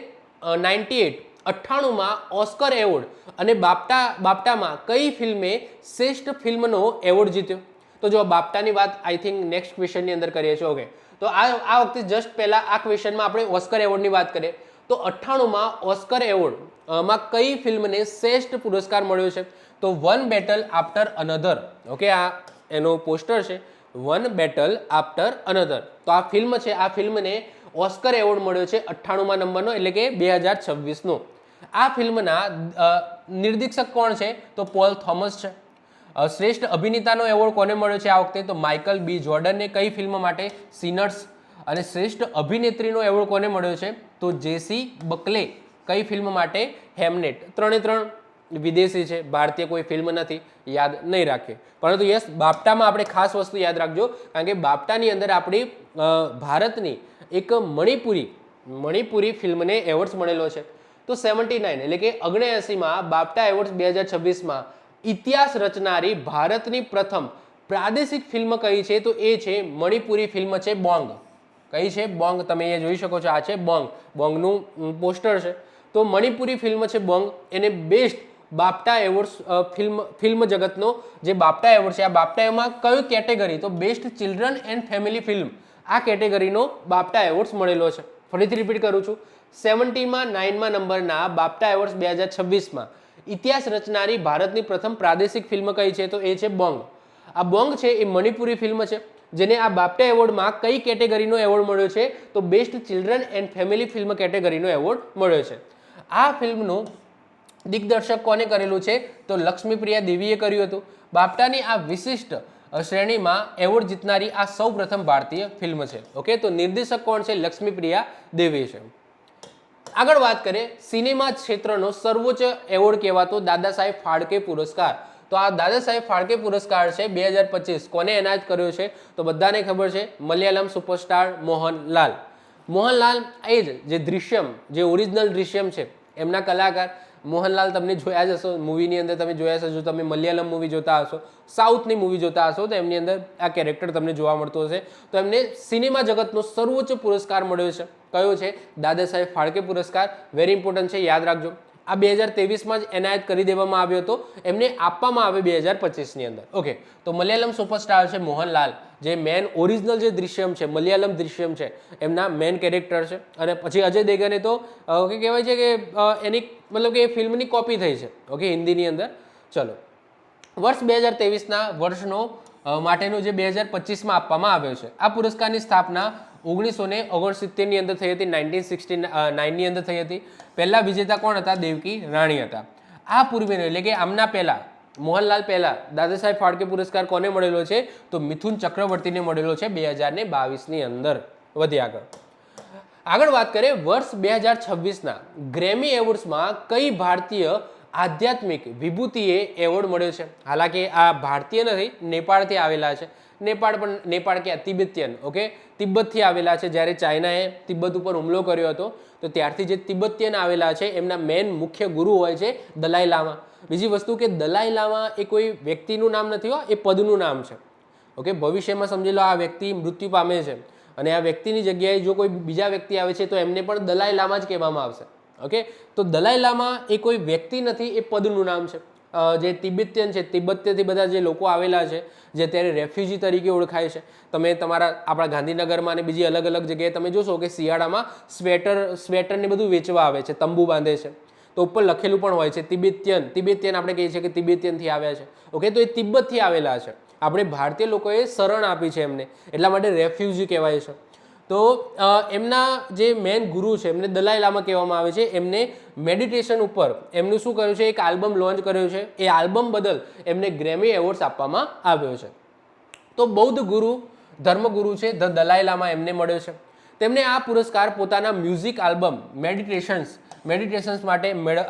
98માં ઓસ્કર એવોર્ડ અને બાપ્ટામાં કઈ ફિલ્મે શ્રેષ્ઠ ફિલ્મનો એવોર્ડ જીત્યો? તો જો બાપ્ટાની વાત આઈ થિંક નેક્સ્ટ ક્વેશ્ચનની અંદર કરીએ છીએ. ઓકે, તો આ વખતે જસ્ટ પહેલા આ ક્વેશ્ચનમાં આપણે ઓસ્કર એવોર્ડની વાત કરીએ. તો 98માં ઓસ્કર એવોર્ડમાં કઈ ફિલ્મને શ્રેષ્ઠ પુરસ્કાર મળ્યો છે? તો one battle after another. Okay, આ એનો પોસ્ટર છે, વન બેટલ આફ્ટર અનધર. તો આ ફિલ્મ છે, આ ફિલ્મને ઓસ્કર એવોર્ડ મળ્યો છે 98મા નંબરનો, એટલે કે 2026નો. આ ફિલ્મના નિર્દેશક કોણ છે? તો પોલ થોમસ છે. શ્રેષ્ઠ અભિનેતાનો એવોર્ડ કોને મળ્યો છે આ વખતે? તો માઇકલ બી જોર્ડનને. કઈ ફિલ્મ માટે? સિનર્સ. અને શ્રેષ્ઠ અભિનેત્રીનો એવોર્ડ કોને મળ્યો છે? તો જેસી બકલે. કઈ ફિલ્મ માટે? હેમનેટ. ત્રણ વિદેશી છે, ભારતીય કોઈ ફિલ્મ નથી, યાદ નહીં રાખીએ. પરંતુ યસ, બાપ્ટામાં આપણે ખાસ વસ્તુ યાદ રાખજો, કારણ કે બાપ્ટાની અંદર આપણી ભારતની એક મણિપુરી ફિલ્મને એવોર્ડ્સ મળેલો છે. તો 79 એટલે કે 79માં બાપ્ટા એવોર્ડ્સ 2026માં ઇતિહાસ રચનારી ભારતની પ્રથમ પ્રાદેશિક ફિલ્મ કઈ છે? તો એ છે મણિપુરી ફિલ્મ છે બોંગ. કઈ છે? બોંગ. તમે અહીંયા જોઈ શકો છો, આ છે બોંગ. બોંગનું પોસ્ટર છે. તો મણિપુરી ફિલ્મ છે બોંગ, એને બેસ્ટ બાપ્ટા એવોર્ડ્સ ફિલ્મ જગતનો જે બાપ્ટા એવોર્ડ છે, આ બાપ્ટા એમાં કયો કેટેગરી? તો best children and family film, આ કેટેગરીનો બાપ્ટા એવોર્ડ્સ મળેલો છે. ફરીથી રિપીટ કરું છું, 79મા નંબરના બાપ્ટા એવોર્ડ્સ 2026માં ઇતિહાસ રચનારી ભારતની પ્રથમ પ્રાદેશિક ફિલ્મ કઈ છે? તો એ છે બોંગ. આ બોંગ છે એ મણિપુરી ફિલ્મ છે, જેને આ બાપ્ટા એવોર્ડમાં કઈ કેટેગરીનો એવોર્ડ મળ્યો છે? તો best children and family film કેટેગરીનો એવોર્ડ મળ્યો છે. આ ફિલ્મનું દિગ્દર્શક કોને કરેલું છે? તો લક્ષ્મીપ્રિયા દેવીએ કર્યું હતું. બાપ્ટાની આ વિશિષ્ટ શ્રેણીમાં એવોર્ડ જીતનારી આ સૌ પ્રથમ ભારતીય ફિલ્મ છે. ઓકે, તો નિર્દેશક કોણ છે? લક્ષ્મીપ્રિયા દેવી છે. આગળ વાત કરીએ સિનેમા ક્ષેત્રનો સર્વોચ્ચ એવોર્ડ કહેવાતો દાદા સાહેબ ફાળકે પુરસ્કાર. તો આ દાદા સાહેબ ફાળકે પુરસ્કાર છે 2025 કોને એનાયત કર્યો છે? તો બધાને ખબર છે, મલયાલમ સુપરસ્ટાર મોહનલાલ. મોહનલાલ એ જ જે દૃશ્યમ, જે ઓરિજિનલ દૃશ્યમ છે એમના કલાકાર મોહનલાલ. તમને જોયા જ હશો મૂવીની અંદર, તમે જોયા હશો. જો તમે મલયાલમ મૂવી જોતા હશો, સાઉથની મૂવી જોતા હશો, તો એમની અંદર આ કેરેક્ટર તમને જોવા મળતો હશે. તો એમને સિનેમા જગતનો સર્વોચ્ચ પુરસ્કાર મળ્યો છે. કયો છે? દાદા સાહેબ ફાળકે પુરસ્કાર. વેરી ઇમ્પોર્ટન્ટ છે, યાદ રાખજો. આ 2023માં જ એનાયત કરી દેવામાં આવ્યો હતો, એમને આપવામાં આવે 2025ની અંદર. ઓકે, તો મલયાલમ સુપરસ્ટાર છે મોહનલાલ, જે મેન ઓરિજિનલ જે દૃશ્યમ છે, મલયાલમ દૃશ્યમ છે, એમના મેન કેરેક્ટર છે. અને પછી અજય દેવગને તો ઓકે કહેવાય છે કે એની મતલબ કે ફિલ્મની કોપી થઈ છે, ઓકે, હિન્દીની અંદર. ચલો, વર્ષ 2023ના વર્ષનો માટેનો જે 2025માં આપવામાં આવ્યો છે. આ પુરસ્કારની સ્થાપના 1969ની અંદર થઈ હતી, 1969ની અંદર થઈ હતી. પહેલા વિજેતા કોણ હતા? દેવકી રાણી હતા. આ પૂર્વેનો એટલે કે આમના પહેલા મોહનલાલ પહેલા દાદા સાહેબ ફાળકે પુરસ્કાર કોને મળેલો છે? તો મિથુન ચક્રવર્તીને મળેલો છે 2022ની અંદર. વધી આગળ વાત કરીએ વર્ષ 2026ના ગ્રેમી એવોર્ડ્સમાં કઈ ભારતીય આધ્યાત્મિક વિભૂતિએ એવોર્ડ મળ્યો છે? હાલાકી આ ભારતીય નથી, નેપાળથી આવેલા છે. નેપાળ ક્યાં? તિબેતિયન. ઓકે, તિબ્બતથી આવેલા છે. જ્યારે ચાઇનાએ તિબ્બત ઉપર હુમલો કર્યો હતો તો ત્યારથી જે તિબ્બતિયન આવેલા છે એમના મેન મુખ્ય ગુરુ હોય છે દલાઈ લામા. બીજી વસ્તુ કે દલાઈ લામા એ કોઈ વ્યક્તિનું નામ નથી હો, એ પદનું નામ છે. ઓકે, ભવિષ્યમાં સમજી લો આ વ્યક્તિ મૃત્યુ પામે છે અને આ વ્યક્તિની જગ્યાએ જો કોઈ બીજા વ્યક્તિ આવે છે તો એમને પણ દલાઈ લામા જ કહેવામાં આવશે. ઓકે, તો દલાઈ લામા એ કોઈ વ્યક્તિ નથી, એ પદનું નામ છે. જે તિબેતિયન છે, તિબ્બતથી બધા જે લોકો આવેલા છે જે અત્યારે રેફ્યુજી તરીકે ઓળખાય છે. તમે આપણા ગાંધીનગરમાં અને બીજી અલગ અલગ જગ્યાએ તમે જોશો કે શિયાળામાં સ્વેટર ને બધું વેચવા આવે છે, તંબુ બાંધે છે, તો ઉપર લખેલું પણ હોય છે તિબેતિયન આપણે કહીએ છીએ કે તિબેતિયનથી આવ્યા છે. ઓકે, તો એ તિબ્બતથી આવેલા છે. આપણે ભારતીય લોકોએ શરણ આપી છે એમને, એટલા માટે રેફ્યુજી કહેવાય છે. તો એમના જે મેન ગુરુ છે એમને દલાઈ લામા કહેવામાં આવે છે. એમને મેડિટેશન ઉપર એમનું શું કર્યું છે? એક આલ્બમ લોન્ચ કર્યો છે. એ આલ્બમ બદલ એમને ગ્રેમી એવોર્ડ્સ આપવામાં આવ્યો છે. તો બૌદ્ધ ગુરુ, ધર્મગુરુ છે ધ દલાઈ લામા, એમને મળ્યો છે. તેમને આ પુરસ્કાર પોતાના મ્યુઝિક આલ્બમ મેડિટેશન્સ માટે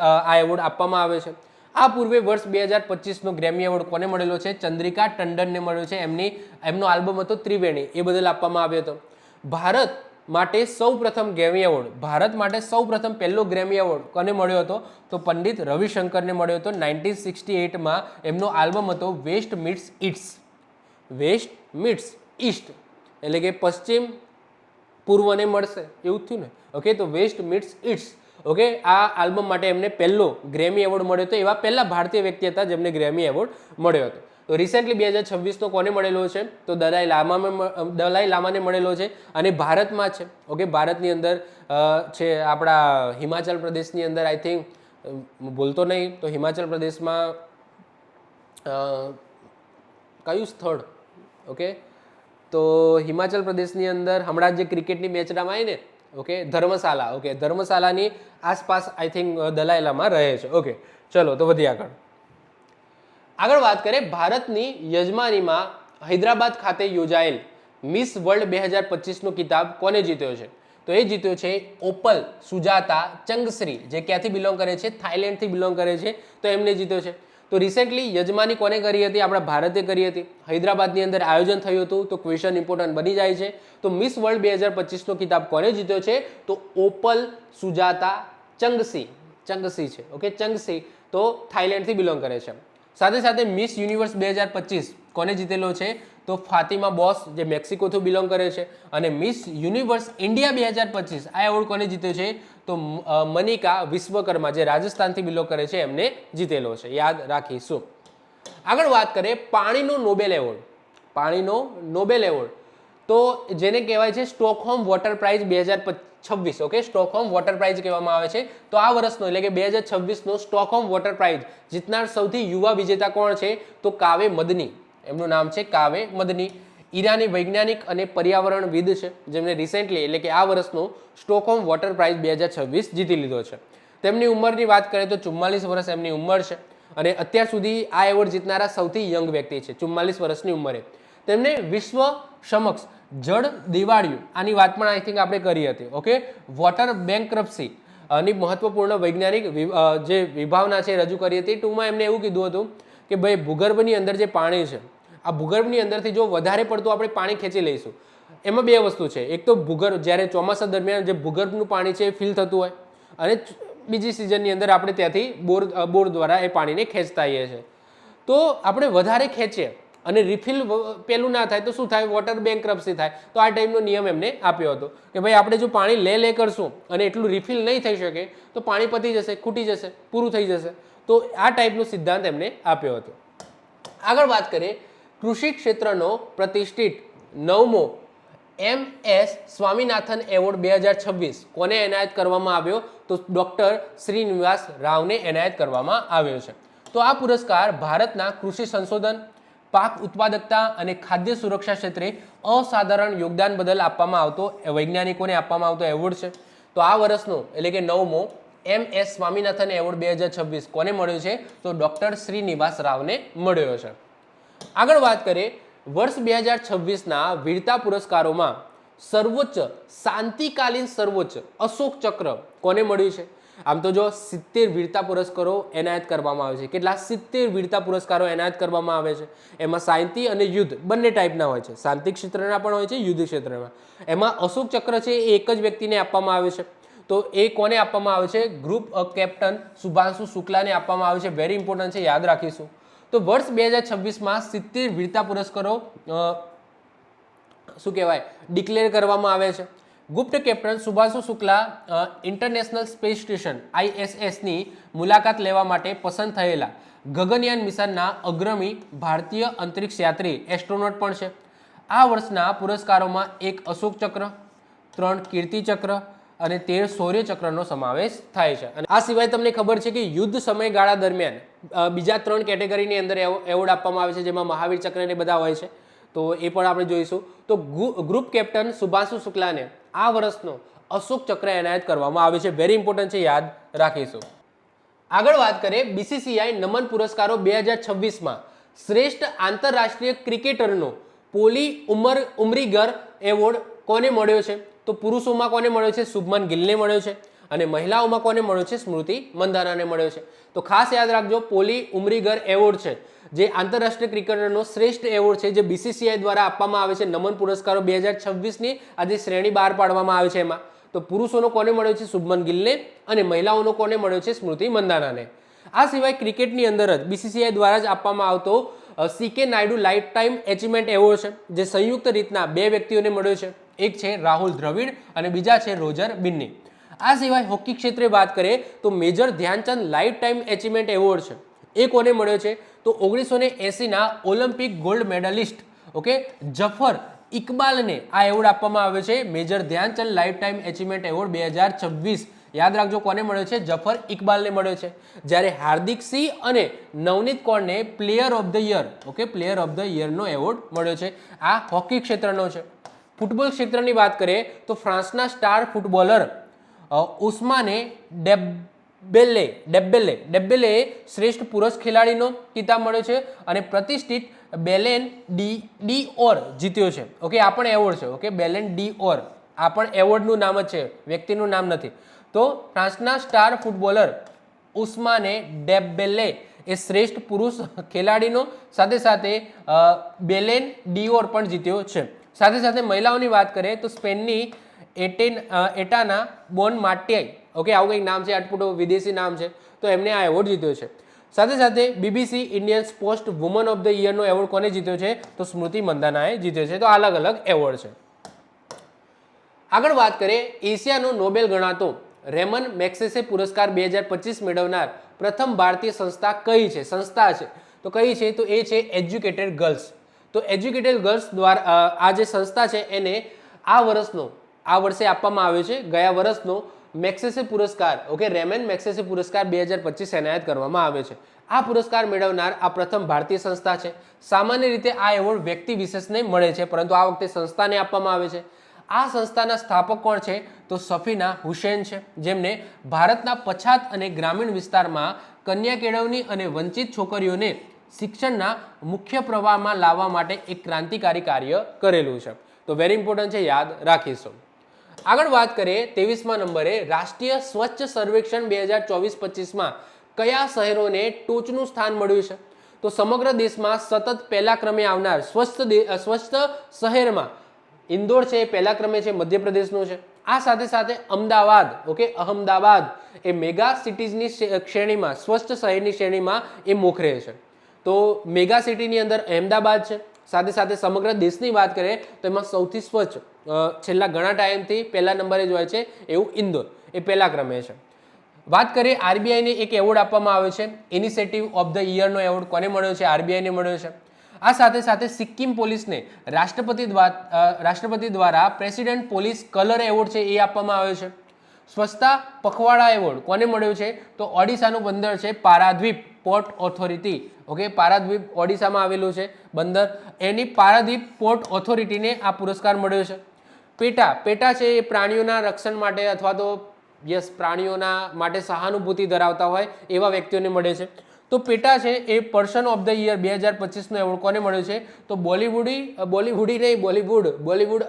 આ એવોર્ડ આપવામાં આવે છે. આ પૂર્વે વર્ષ 2025નો ગ્રેમી એવોર્ડ કોને મળેલો છે? ચંદ્રિકા ટંડનને મળ્યો છે. એમનો આલ્બમ હતો ત્રિવેણી, એ બદલ આપવામાં આવ્યો હતો. ભારત માટે સૌપ્રથમ પહેલો ગ્રેમી એવોર્ડ કોને મળ્યો હતો? તો પંડિત રવિશંકરને મળ્યો હતો. 1968માં એમનો આલ્બમ હતો વેસ્ટ મીટ્સ ઈસ્ટ, એટલે કે પશ્ચિમ પૂર્વને મળશે, એવું થયું ને. ઓકે, તો વેસ્ટ મીટ્સ ઈસ્ટ. ઓકે, આ આલ્બમ માટે એમને પહેલો ગ્રેમી એવોર્ડ મળ્યો હતો. એવા પહેલા ભારતીય વ્યક્તિ હતા જેમને ગ્રેમી એવોર્ડ મળ્યો હતો. તો રિસેન્ટલી 2026નો કોને મળેલો છે? તો દલાઈ લામાને મળેલો છે અને ભારતમાં છે. ઓકે, ભારતની અંદર છે આપણા હિમાચલ પ્રદેશની અંદર, આઈ થિંક બોલતો નહીં તો હિમાચલ પ્રદેશમાં કયું સ્થળ? ઓકે, તો હિમાચલ પ્રદેશની અંદર હમણાં જે ક્રિકેટની મેચ રમાય ને, ઓકે, ધર્મશાલા. ઓકે, ધર્મશાલાની આસપાસ આઈ થિંક દલાઈ લામા રહે છે. ઓકે, ચલો તો વધી આગળ વાત કરીએ ભારતની યજમાનીમાં હૈદરાબાદ ખાતે યોજાયેલ મિસ વર્લ્ડ 2025નો કિતાબ કોને જીત્યો છે? તો એ જીત્યો છે ઓપલ સુજાતા ચંગશ્રી, જે ક્યાંથી બિલોંગ કરે છે? થાઈલેન્ડથી બિલોંગ કરે છે. તો એમને જીત્યો છે. તો રિસેન્ટલી યજમાની કોને કરી હતી? આપણા ભારતે કરી હતી. હૈદરાબાદની અંદર આયોજન થયું હતું. તો ક્વેશ્ચન ઇમ્પોર્ટન્ટ બની જાય છે. તો મિસ વર્લ્ડ 2025નો કિતાબ કોને જીત્યો છે? તો ઓપલ સુજાતા ચંગસી છે. ઓકે, ચંગસી તો થાઈલેન્ડથી બિલોંગ કરે છે. સાથે સાથે મિસ યુનિવર્સ 2025 કોને જીતેલો છે? તો ફાતિમા બોસ, જે મેક્સિકોથી બિલોંગ કરે છે. અને મિસ યુનિવર્સ ઇન્ડિયા 2025 આ એવોર્ડ કોને જીત્યો છે? તો મનિકા વિશ્વકર્મા, જે રાજસ્થાનથી બિલોંગ કરે છે, એમને જીતેલો છે. યાદ રાખીશું. આગળ વાત કરીએ પાણીનો નોબેલ એવોર્ડ. તો જેને કહેવાય છે Stockholm water prize 2026. Okay, Stockholm water prize કહેવામાં આવે છે. તો આ વર્ષનો એટલે કે 2026નો સ્ટોકહોમ વોટર પ્રાઇઝ જીતનાર સૌથી યુવા વિજેતા કોણ છે? તો કાવે મદની. એમનું નામ છે કાવે મદની. ઈરાની વૈજ્ઞાનિક અને પર્યાવરણવિદ છે, જેમને રિસેન્ટલી એટલે કે આ વર્ષનો સ્ટોકહોમ વોટર પ્રાઇઝ 2026 જીતી લીધો છે. તેમની ઉંમરની વાત કરીએ તો 44 વર્ષ એમની ઉંમર છે અને અત્યાર સુધી આ એવોર્ડ જીતનારા સૌથી યંગ વ્યક્તિ છે, 44 વર્ષની ઉંમરે. તેમને વિશ્વ સમક્ષ જળ દિવાળિયું, આની વાત પણ આઈ થિંક આપણે કરી હતી. ઓકે, વોટર બેન્કરપ્સી ની મહત્વપૂર્ણ વૈજ્ઞાનિક જે વિભાવના છે રજૂ કરી હતી. ટૂંકમાં એમને એવું કીધું હતું કે ભાઈ ભૂગર્ભની અંદર જે પાણી છે, આ ભૂગર્ભની અંદરથી જો વધારે પડતું આપણે પાણી ખેંચી લઈશું, એમાં બે વસ્તુ છે. એક તો ભૂગર્ભ, જ્યારે ચોમાસા દરમિયાન જે ભૂગર્ભનું પાણી છે એ ફિલ થતું હોય, અને બીજી સિઝનની અંદર આપણે ત્યાંથી બોર દ્વારા એ પાણીને ખેંચતા આવીએ છીએ. તો આપણે વધારે ખેંચીએ અને રિફિલ પેલું ના થાય તો શું થાય? વોટર બેન્કરપ્સી થાય. તો આ ટાઈપનો નિયમ એમને આપ્યો હતો કે ભાઈ આપણે જો પાણી લે કરશું અને એટલું રિફિલ નહીં થઈ શકે તો પાણી પતી જશે, ખૂટી જશે, પૂરું થઈ જશે. તો આ ટાઈપનો સિદ્ધાંત એમને આપ્યો હતો. આગળ વાત કરીએ કૃષિ ક્ષેત્રનો પ્રતિષ્ઠિત 9મો MS સ્વામીનાથન એવોર્ડ 2026 કોને એનાયત કરવામાં આવ્યો? તો ડોક્ટર શ્રીનિવાસ રાવને એનાયત કરવામાં આવ્યો છે. તો આ પુરસ્કાર ભારતના કૃષિ સંશોધન, પાક ઉત્પાદકતા અને ખાદ્ય સુરક્ષા ક્ષેત્રે અસાધારણ યોગદાન બદલ આપવામાં આવતો વૈજ્ઞાનિકોને આપવામાં આવતો એવોર્ડ છે. તો આ વર્ષનો એટલે કે 9મો MS સ્વામિનાથન એવોર્ડ 2026 કોને મળ્યો છે? તો ડોક્ટર શ્રીનિવાસ રાવને મળ્યો છે. આગળ વાત કરીએ વર્ષ 2026ના વીરતા પુરસ્કારોમાં સર્વોચ્ચ શાંતિકાલીન સર્વોચ્ચ અશોક ચક્ર કોને મળ્યું છે? આમ તો જો 70 વીરતા પુરસ્કારો એનાયત કરવામાં આવે છે. કેટલા? 70 વીરતા પુરસ્કારો એનાયત કરવામાં આવે છે. એમાં શાંતિ અને યુદ્ધ બંને ટાઈપના હોય છે. શાંતિ ક્ષેત્રના પણ હોય છે, યુદ્ધ ક્ષેત્રમાં. એમાં અશોક ચક્ર છે એ એક જ વ્યક્તિને આપવામાં આવે છે. તો એ કોને આપવામાં આવે છે? ગ્રુપ કેપ્ટન શુભાંશુ શુક્લાને આપવામાં આવે છે. વેરી ઇમ્પોર્ટન્ટ છે, યાદ રાખીશું. તો વર્ષ 2026માં 70 વીરતા પુરસ્કારો શું કહેવાય ડિક્લેર કરવામાં આવે છે. ગુપ્ત captain Shubhanshu Shukla international space station ISSની મુલાકાત લેવા માટે પસંદ થયેલા ગગનયાન મિશનના અગ્રણી ભારતીય અંતરિક્ષ યાત્રી એસ્ટ્રોનોટ પણ છે. આ વર્ષના પુરસ્કારોમાં 1 અશોક ચક્ર, 3 કીર્તિ ચક્ર અને 13 શૌર્ય ચક્રનો સમાવેશ થાય છે. અને આ સિવાય તમને ખબર છે કે યુદ્ધ સમયગાળા દરમિયાન બીજા 3 કેટેગરીની અંદર એવોર્ડ આપવામાં આવે છે, જેમાં મહાવીર ચક્ર ને બધા હોય છે. તો એ પણ આપણે જોઈશું. તો ગ્રુપ કેપ્ટન શુભાંશુ શુક્લાને આ વર્ષનો અશોક ચક્ર એનાયત કરવામાં આવે છે. વેરી ઇમ્પોર્ટન્ટ છે, યાદ રાખીશું. આગળ વાત કરીએ BCCI નમન પુરસ્કારો 2026માં શ્રેષ્ઠ આંતરરાષ્ટ્રીય ક્રિકેટરનો પોલી ઉમરીગર એવોર્ડ કોને મળ્યો છે? તો પુરુષોમાં કોને મળ્યો છે? શુભમન ગિલને મળ્યો છે. અને મહિલાઓમાં કોને મળ્યો છે? સ્મૃતિ મંધાનાને મળ્યો છે. તો ખાસ યાદ રાખજો, પોલી ઉમરીગર એવોર્ડ છે જે આંતરરાષ્ટ્રીય ક્રિકેટરનો શ્રેષ્ઠ એવોર્ડ છે, જે BCCI દ્વારા આપવામાં આવે છે. નમન પુરસ્કારો 2026ની આજે શ્રેણી બહાર પાડવામાં આવે છે. એમાં તો પુરુષોનો કોને મળ્યો છે? શુભમન ગિલને. અને મહિલાઓનો કોને મળ્યો છે? સ્મૃતિ મંધાનાને. આ સિવાય ક્રિકેટની અંદર જ BCCI દ્વારા જ આપવામાં આવતો CK Naidu life time achievement award છે, જે સંયુક્ત રીતના 2 વ્યક્તિઓને મળ્યો છે. એક છે રાહુલ દ્રવિડ અને બીજા છે રોજર બિન્ની. આ સિવાય હોકી ક્ષેત્રે વાત કરીએ તો major Dhyan Chand life time achievement award છે, એ કોને મળ્યો છે? તો 1980ના ઓલિમ્પિક ગોલ્ડ મેડલિસ્ટ જફર ઇકબાલને આ એવોર્ડ આપવામાં આવ્યો છે. Major Dhyan Chand life time achievement award 2026 યાદ રાખજો કોને મળ્યો છે? જફર ઇકબાલને મળ્યો છે. જ્યારે હાર્દિક સિંહ અને નવનીત કૌરને player of the year player of the યરનો એવોર્ડ મળ્યો છે. આ હોકી ક્ષેત્રનો છે. ફૂટબોલ ક્ષેત્રની વાત કરીએ તો ફ્રાન્સના સ્ટાર ફૂટબોલર ઉસ્માને ડેમ્બેલે શ્રેષ્ઠ પુરુષ ખેલાડીનો ખિતાબ મળ્યો છે અને પ્રતિષ્ઠિત બેલેન ડી ઓર જીત્યો છે. આ પણ એવોર્ડ છે. બેલેન ડી ઓર આ પણ એવોર્ડનું નામ જ છે, વ્યક્તિનું નામ નથી. તો ફ્રાન્સના સ્ટાર ફૂટબોલર ઉસ્માને ડેમ્બેલે એ શ્રેષ્ઠ પુરુષ ખેલાડીનો સાથે સાથે બેલેન ડી ઓર પણ જીત્યો છે. સાથે સાથે મહિલાઓની વાત કરીએ તો સ્પેનની એટાના બોન માટિયાઈ આવું કંઈક નામ છે, અટપટો વિદેશી નામ છે, તો એમને આ એવોર્ડ જીત્યો છે. સાથે સાથે BBC ઇન્ડિયન પોસ્ટ વુમન ઓફ ધ યરનો એવોર્ડ કોને જીત્યો છે? તો સ્મૃતિ મંધાનાએ જીત્યો છે. તો અલગ અલગ એવોર્ડ છે. આગળ વાત કરીએ એશિયાનો નોબેલ ગણાતો રેમન મેગ્સેસે પુરસ્કાર 2025 મેળવનાર પ્રથમ ભારતીય સંસ્થા કઈ છે? તો કઈ છે? તો એ છે એજ્યુકેટેડ ગર્લ્સ. તો એજ્યુકેટેડ ગર્લ્સ દ્વારા આ જે સંસ્થા છે એને આ વર્ષે આપવામાં આવ્યો છે. ગયા વર્ષનો મેગ્સેસે પુરસ્કાર રેમન મેગ્સેસે પુરસ્કાર 2025 એનાયત કરવામાં આવ્યો છે. આ પુરસ્કાર મેળવનાર આ પ્રથમ ભારતીય સંસ્થા છે. સામાન્ય રીતે આ એવોર્ડ વ્યક્તિ વિશેષને મળે છે, પરંતુ આ વખતે સંસ્થાને આપવામાં આવે છે. આ સંસ્થાના સ્થાપક કોણ છે? તો સફીના હુસૈન છે, જેમને ભારતના પછાત અને ગ્રામીણ વિસ્તારમાં કન્યા કેળવણી અને વંચિત છોકરીઓને શિક્ષણના મુખ્ય પ્રવાહમાં લાવવા માટે એક ક્રાંતિકારી કાર્ય કરેલું છે. તો વેરી ઇમ્પોર્ટન્ટ છે, યાદ રાખીશું. આગળ વાત કરીએ 23મા નંબરે રાષ્ટ્રીય સ્વચ્છ સર્વેક્ષણ 2024-25માં કયા શહેરોને ટોચનું સ્થાન મળ્યું છે? તો સમગ્ર દેશમાં સતત પહેલા ક્રમે આવનાર સ્વચ્છ શહેરમાં ઇન્દોર છે, એ પહેલા ક્રમે છે, મધ્યપ્રદેશનો છે. આ સાથે સાથે અહમદાબાદ એ મેગા સિટીઝની શ્રેણીમાં સ્વચ્છ શહેરની શ્રેણીમાં એ મોખરે છે. તો મેગા સિટીની અંદર અહેમદાબાદ છે. સાથે સાથે સમગ્ર દેશની વાત કરીએ તો એમાં સૌથી સ્વચ્છ છેલ્લા ઘણા ટાઈમથી પહેલા નંબરે જ હોય છે એવું ઇન્દોર એ પહેલા ક્રમે છે. વાત કરીએ RBIને એક એવોર્ડ આપવામાં આવ્યો છે, ઇનિશિયેટિવ ઓફ ધ યરનો એવોર્ડ કોને મળ્યો છે? RBIને મળ્યો છે. આ સાથે સાથે સિક્કિમ પોલીસને રાષ્ટ્રપતિ દ્વારા પ્રેસિડેન્ટ પોલીસ કલર એવોર્ડ છે એ આપવામાં આવ્યો છે. સ્વચ્છતા પખવાડા એવોર્ડ કોને મળ્યો છે? તો ઓડિશાનું બંદર છે પોર્ટ ઓથોરિટી, ઓકે, પારાદીપ ઓડિશામાં આવેલું છે બંદર, એની પારાદીપ પોર્ટ ઓથોરિટીને આ પુરસ્કાર મળ્યો છે. પેટા છે એ પ્રાણીઓના રક્ષણ માટે અથવા તો પ્રાણીઓના માટે સહાનુભૂતિ ધરાવતા હોય એવા વ્યક્તિઓને મળે છે. તો પેટા છે એ પર્સન ઓફ ધ યર 2025નો એવોર્ડ કોને મળ્યો છે? તો બોલિવૂડ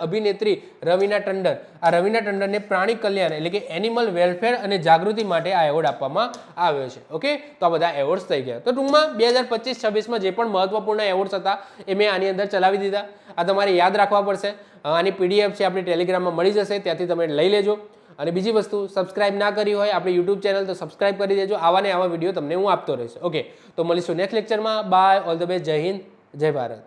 અભિનેત્રી રવીના ટંડન. આ રવીના ટંડનને પ્રાણી કલ્યાણ એટલે કે એનિમલ વેલફેર અને જાગૃતિ માટે આ એવોર્ડ આપવામાં આવ્યો છે. ઓકે, તો આ બધા એવોર્ડ્સ થઈ ગયા. તો ટૂંકમાં 2025-26માં જે પણ મહત્વપૂર્ણ એવોર્ડ્સ હતા એ મેં આની અંદર ચલાવી દીધા. આ તમારે યાદ રાખવા પડશે. આની પીડીએફ છે આપણી ટેલિગ્રામમાં મળી જશે, ત્યાંથી તમે લઈ લેજો. અને બીજી વસ્તુ, સબસ્ક્રાઇબ ના કરી હોય આપણી યુટ્યુબ ચેનલ તો સબસ્ક્રાઇબ કરી દેજો. આવા ને આવા વિડીયો તમને હું આપતો રહીશ. ઓકે, તો મળીશું નેક્સ્ટ લેક્ચરમાં. બાય, ઓલ ધ બેસ્ટ, જય હિન્દ, જય ભારત.